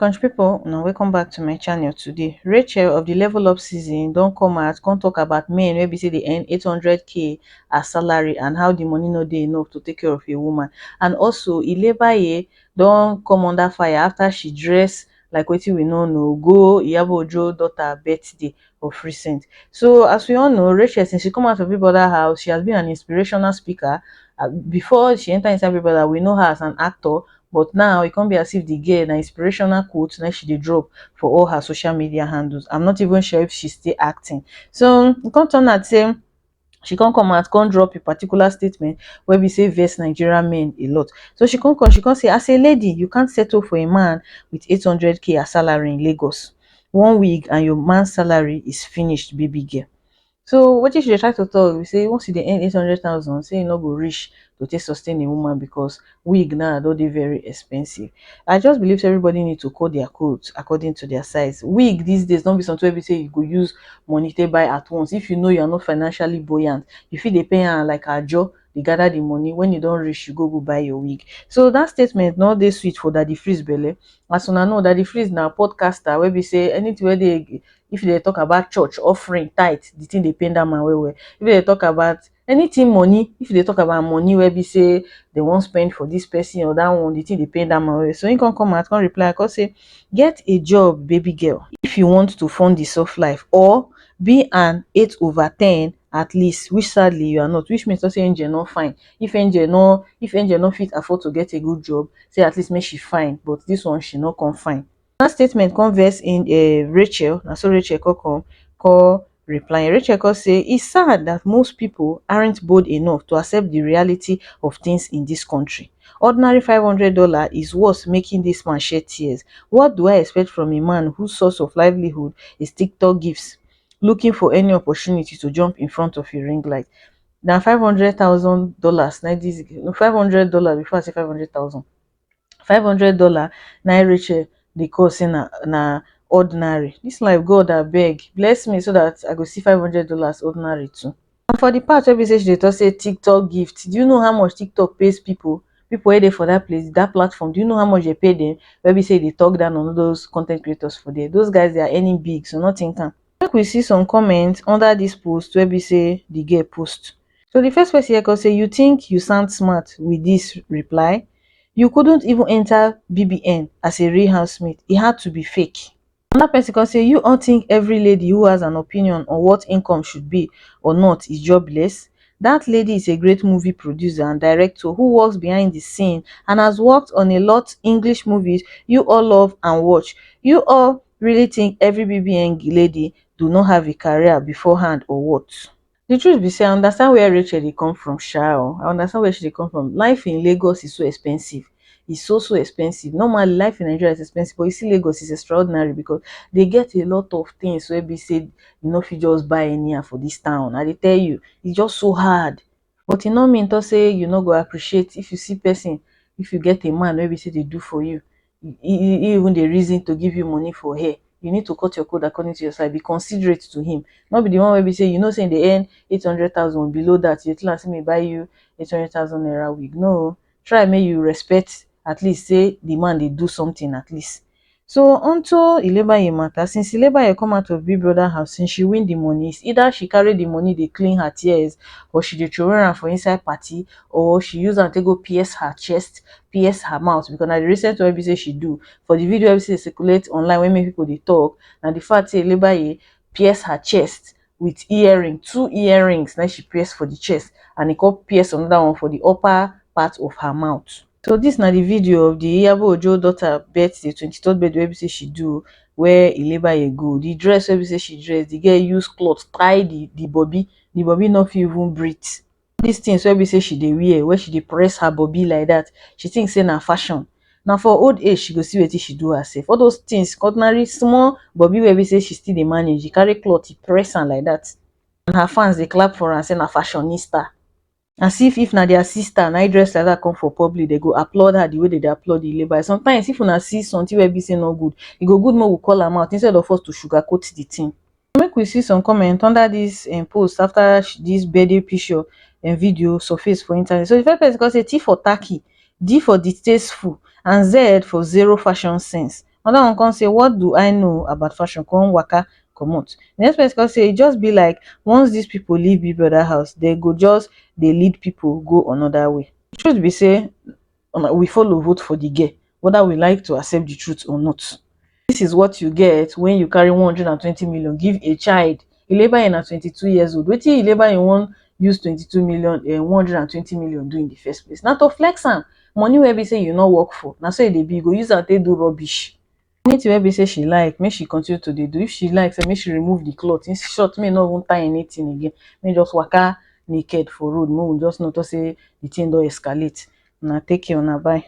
country people, now welcome back to my channel. Today Racheal of the Level Up season don't come out, come talk about men maybe say they earn 800k as salary and how the money no dey enough to take care of a woman. And also Ilebaye don't come under fire after she dress like wetin we know go Iyabo Ojo daughter birthday of recent. So as we all know, Racheal, since she come out of Big Brother house, she has been an inspirational speaker. Before she enter inside Big Brother, we know her as an actor, but now it can't be as if the girl na inspirational quotes na she dey drop for all her social media handles. I'm not even sure if she's still acting. So e come turn out say she can't come out, can't drop a particular statement where we say vex Nigerian men a lot. So she can't say, as a lady, you can't settle for a man with 800k as salary in Lagos. 1 week and your man's salary is finished, baby girl. So what if you try to talk, we say once you dey earn 800,000, say you no go reach to take sustain a woman because wig now don dey very expensive. I just believe say everybody need to cut their coats according to their size. Wig these days don't be something where we say you go use money to buy at once. If you know you are not financially buoyant, you fit dey pay am like ajo, dey gather the money. When you don't reach, you go buy your wig. So that statement no dey sweet for Daddy Freeze belle. As una know, Daddy Freeze na podcaster where we say anything where they, if they talk about church offering tithe, the thing they pain that man well. If they talk about anything money, if they talk about money where we say they won't spend for this person or that one, the thing they pain that man well. So he can come out, can reply, can say, get a job, baby girl, if you want to fund the soft life, or be an 8/10 at least, which sadly you are not, which means to say Angel not fine. If Angel no fit afford to get a good job, say at least make she fine, but this one she not come fine. That statement converse in Racheal, and so Racheal call replying. Racheal call say it's sad that most people aren't bold enough to accept the reality of things in this country. Ordinary $500 is worth making this man shed tears. What do I expect from a man whose source of livelihood is TikTok gifts, looking for any opportunity to jump in front of a ring light? Now $500,000, $500 before I say 500,000. $500 na Racheal dey call say na ordinary. This life, God abeg bless me so that I go see $500 ordinary too. And for the part where we say she dey talk say TikTok gift, do you know how much TikTok pays people wey dey for that place, that platform? Do you know how much they pay them? Where we say they talk down on those content creators for there. Those guys, they are earning big, so nothing can. Make we see some comments under this post where we say the girl post. So the first person here can say, you think you sound smart with this reply? You couldn't even enter BBN as a real housemate. It had to be fake. Another person can say, you all think every lady who has an opinion on what income should be or not is jobless? That lady is a great movie producer and director who works behind the scene and has worked on a lot English movies you all love and watch. You all really think every BBN lady do not have a career beforehand or what? The truth be say, I understand where Racheal dey come from, sha. I understand where she dey come from. Life in Lagos is so expensive. It's so expensive. Normally, life in Nigeria is expensive, but you see Lagos is extraordinary because they get a lot of things where be say you know if you just buy anyhow for this town. And they tell you it's just so hard. But it no mean to say you no go appreciate if you see person, if you get a man where we say they do for you, even the reason to give you money for hair. You need to cut your code according to your side. Be considerate to him. Not be the one where we say, you know, saying they earn 800,000 below that. You tell us, me buy you 800,000 naira wig. No, try make you respect at least say the man they do something at least. So until Ilebaye matter, since Ilebaye come out of Big Brother house, since she win the money, it's either she carry the money, they clean her tears, or she dey throw her for inside party, or she use am to go pierce her chest, pierce her mouth. Because na the recent one we say she do for the video we say circulate online when make people they talk. And the fact say Ilebaye pierce her chest with earring, 2 earrings, now she pierce for the chest, and he got pierce another one for the upper part of her mouth. So this na the video of the Iyabo Ojo daughter birthday, 23rd birthday wey be say she do, where Ilebaye go. The dress wey be say she dress, the girl use cloth tie the bobby not fit even breathe. These things wey be say she dey wear, where she dey press her bobby like that, she think say na fashion. Now for old age, she go see wetin she do herself. All those things, ordinary small bobby wey be say she still dey manage, she carry cloth, she press am like that. And her fans dey clap for her and say na fashionista. As if na their sister na dress like that come for public, they go applaud her the way they applaud the Ilebaye. Sometimes if una see something wey be say no good, e go good more we call am out instead of us to sugarcoat the thing. Make we see some comment under this post after this birthday picture and video surface for internet. So the first person say T for tacky, D for distasteful, and Z for zero fashion sense. Another one come say, what do I know about fashion? Come waka comot. The next person come say, e just be like once these people leave Big Brother house, they go just dey lead people go another way. The truth be say, we follow vote for the girl, whether we like to accept the truth or not. This is what you get when you carry 120 million give a child. Ilebaye na 22 years old. Wetin Ilebaye wan use 22 million 120 million do in the first place? Na to flex am. Money wey be say you no work for, na so e dey be. You go use am take do rubbish. Anything wey be say she like, make she continue to dey do. If she like say make she remove the cloth, in short, make no even tie anything again, make just waka naked for road, make we just notice say the thing don escalate. Una take care, una bye.